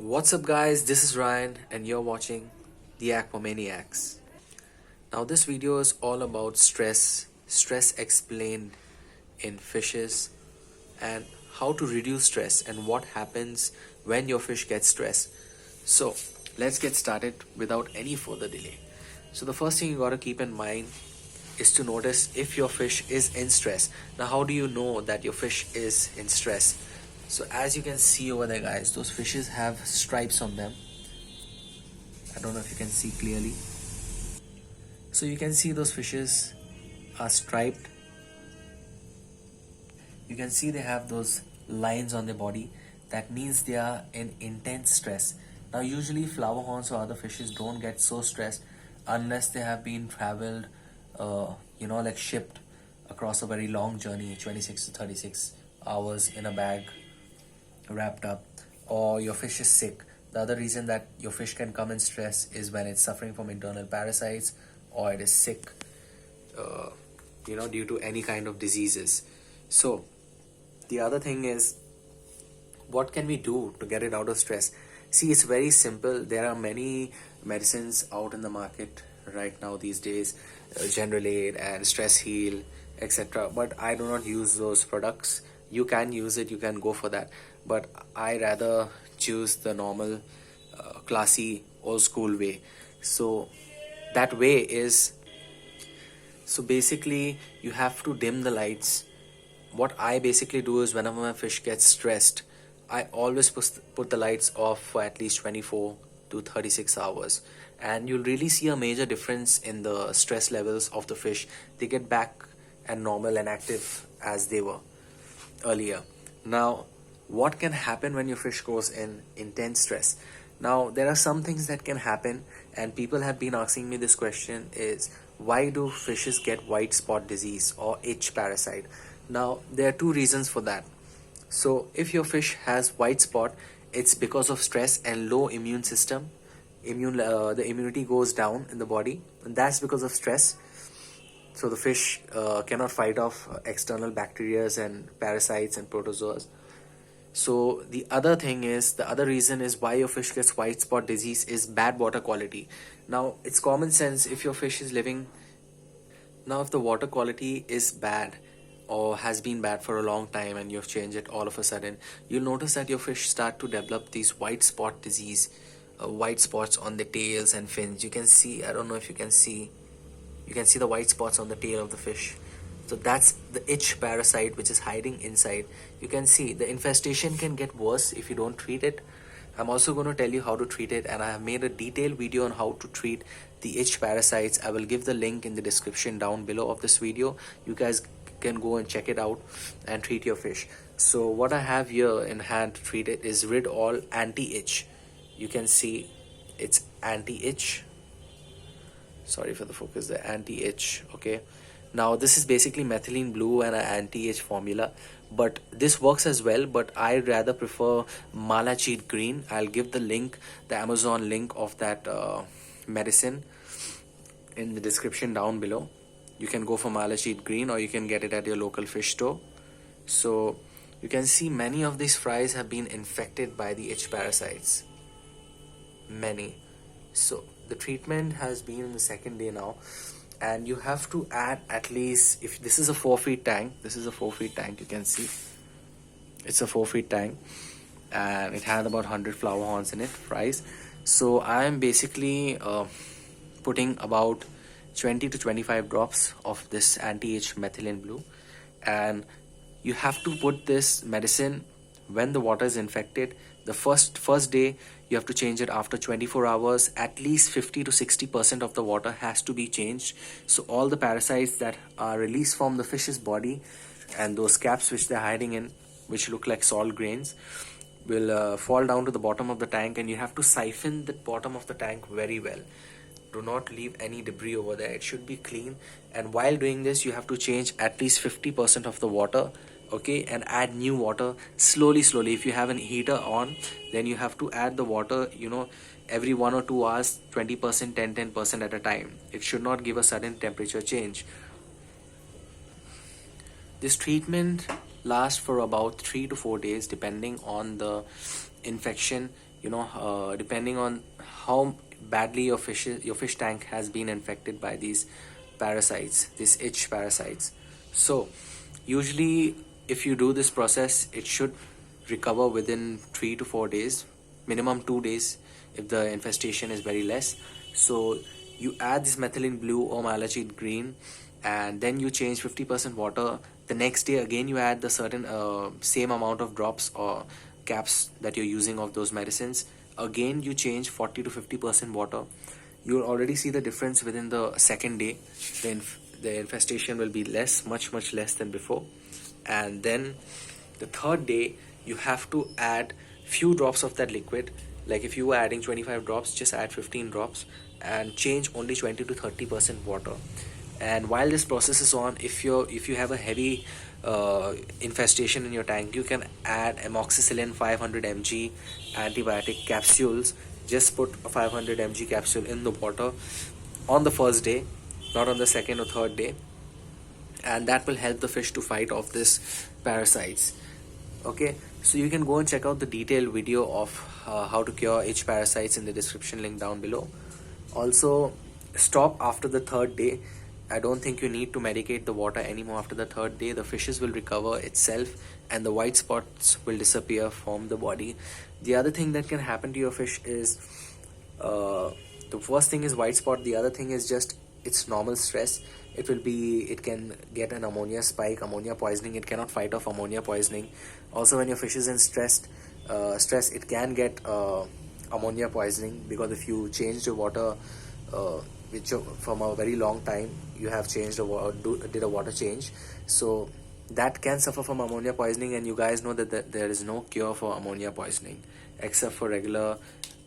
What's up, guys? This is Ryan, and you're watching The Aquamaniacs. Now, this video is all about stress explained in fishes, and how to reduce stress, and what happens when your fish gets stressed. So, let's get started without any further delay. So, the first thing you gotta keep in mind is to notice if your fish is in stress. Now, how do you know that your fish is in stress? So as you can see over there, guys, those fishes have stripes on them. I don't know if you can see clearly. So you can see those fishes are striped. You can see they have those lines on their body. That means they are in intense stress. Now usually flower horns or other fishes don't get so stressed unless they have been traveled, like shipped across a very long journey, 26 to 36 hours in a bag, wrapped up, or your fish is sick. The other reason that your fish can come in stress is when it's suffering from internal parasites, or it is sick, due to any kind of diseases. So the other thing is, what can we do to get it out of stress? See, it's very simple. There are many medicines out in the market right now these days, General Aid and Stress Heal, etc. But I do not use those products. You can use it, you can go for that, but I rather choose the normal, classy, old school way. So that way is, so basically you have to dim the lights. What I basically do is, whenever my fish gets stressed, I always put the lights off for at least 24 to 36 hours, and you'll really see a major difference in the stress levels of the fish. They get back and normal and active as they were earlier. Now, what can happen when your fish goes in intense stress? Now, there are some things that can happen, and people have been asking me this question is, why do fishes get white spot disease or itch parasite? Now, there are two reasons for that. So if your fish has white spot, it's because of stress and low immune system. The immunity goes down in the body, and that's because of stress. So the fish cannot fight off external bacteria and parasites and protozoas. So the other reason is why your fish gets white spot disease is bad water quality. Now, it's common sense. If your fish is living, now if the water quality is bad or has been bad for a long time, and you've changed it all of a sudden, you'll notice that your fish start to develop these white spot disease, white spots on the tails and fins. You can see, I don't know if you can see, the white spots on the tail of the fish. So that's the itch parasite which is hiding inside. You can see the infestation can get worse if you don't treat it. I'm also going to tell you how to treat it, and I have made a detailed video on how to treat the itch parasites. I will give the link in the description down below of this video. You guys can go and check it out and treat your fish. So what I have here in hand to treat it is Rid All Anti-Itch. You can see it's anti-itch. Sorry for the focus, the anti-itch. Okay, now this is basically methylene blue and an anti-itch formula, but this works as well, but I rather prefer Mala Jeet green. I'll give the link, the Amazon link of that medicine in the description down below. You can go for Mala Jeet green, or you can get it at your local fish store. So you can see many of these fries have been infected by the itch parasites, many. So the treatment has been in the second day now, and you have to add at least, if this is a 4 feet tank, you can see it's a 4 feet tank, and it had about 100 flower horns in it, fries. So I am basically putting about 20 to 25 drops of this anti-itch methylene blue, and you have to put this medicine when the water is infected. The first day you have to change it after 24 hours. At least 50 to 60% of the water has to be changed, so all the parasites that are released from the fish's body and those caps which they're hiding in, which look like salt grains, will fall down to the bottom of the tank, and you have to siphon the bottom of the tank very well. Do not leave any debris over there. It should be clean, and while doing this you have to change at least 50% of the water. Okay, and add new water slowly. If you have an heater on, then you have to add the water, every 1 or 2 hours, 20%, 10% at a time. It should not give a sudden temperature change. This treatment lasts for about 3 to 4 days depending on the infection depending on how badly your fish tank has been infected by these parasites, these itch parasites. So usually if you do this process, it should recover within 3 to 4 days, minimum 2 days if the infestation is very less. So you add this methylene blue or Mala Jeet green, and then you change 50% water. The next day again you add the certain same amount of drops or caps that you're using of those medicines. Again you change 40 to 50% water. You'll already see the difference within the second day. The infestation will be less, much less than before. And then the third day you have to add few drops of that liquid. Like if you were adding 25 drops, just add 15 drops and change only 20 to 30% water. And while this process is on, if you have a heavy infestation in your tank, you can add amoxicillin 500 mg antibiotic capsules. Just put a 500 mg capsule in the water on the first day, not on the second or third day, and that will help the fish to fight off this parasites. Okay, so you can go and check out the detailed video of how to cure H parasites in the description link down below. Also, stop after the third day. I don't think you need to medicate the water anymore after the third day. The fishes will recover itself and the white spots will disappear from the body. The other thing that can happen to your fish is, the first thing is white spot. The other thing is just it's normal stress. It can get an ammonia spike, ammonia poisoning. It cannot fight off ammonia poisoning. Also, when your fish is in stress, it can get ammonia poisoning, because if you change the water which from a very long time, you have changed did a water change, so that can suffer from ammonia poisoning. And you guys know that there is no cure for ammonia poisoning except for regular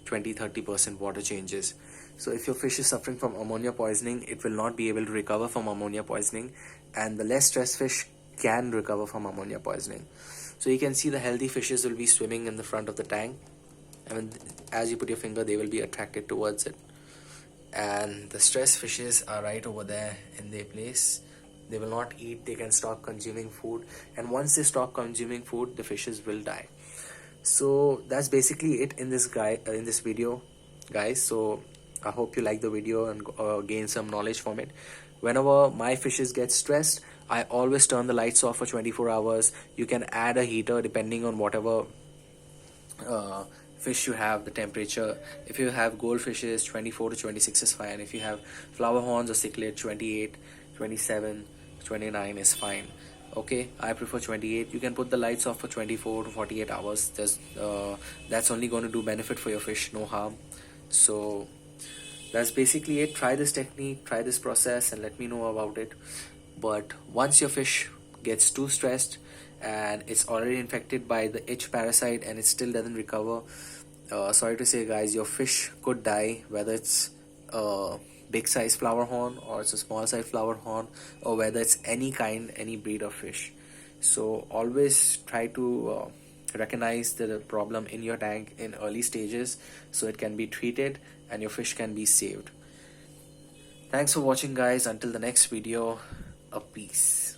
20-30% water changes. So if your fish is suffering from ammonia poisoning, it will not be able to recover from ammonia poisoning, and the less stressed fish can recover from ammonia poisoning. So you can see the healthy fishes will be swimming in the front of the tank. I mean, as you put your finger, they will be attracted towards it. And the stressed fishes are right over there in their place. They will not eat. They can stop consuming food, and once they stop consuming food, the fishes will die. So that's basically it in this video, guys. So I hope you like the video and gain some knowledge from it. Whenever my fishes get stressed, I always turn the lights off for 24 hours. You can add a heater depending on whatever fish you have, the temperature. If you have goldfishes, 24 to 26 is fine. If you have flower horns or cichlid, 28, 27, 29 is fine. Okay, I prefer 28. You can put the lights off for 24 to 48 hours. That's only going to do benefit for your fish, no harm. So that's basically it. Try this technique, try this process, and let me know about it. But once your fish gets too stressed and it's already infected by the itch parasite and it still doesn't recover, sorry to say, guys, your fish could die, whether it's a big size flower horn or it's a small size flower horn, or whether it's any breed of fish. So always try to recognize the problem in your tank in early stages so it can be treated and your fish can be saved. Thanks for watching, guys. Until the next video, a peace.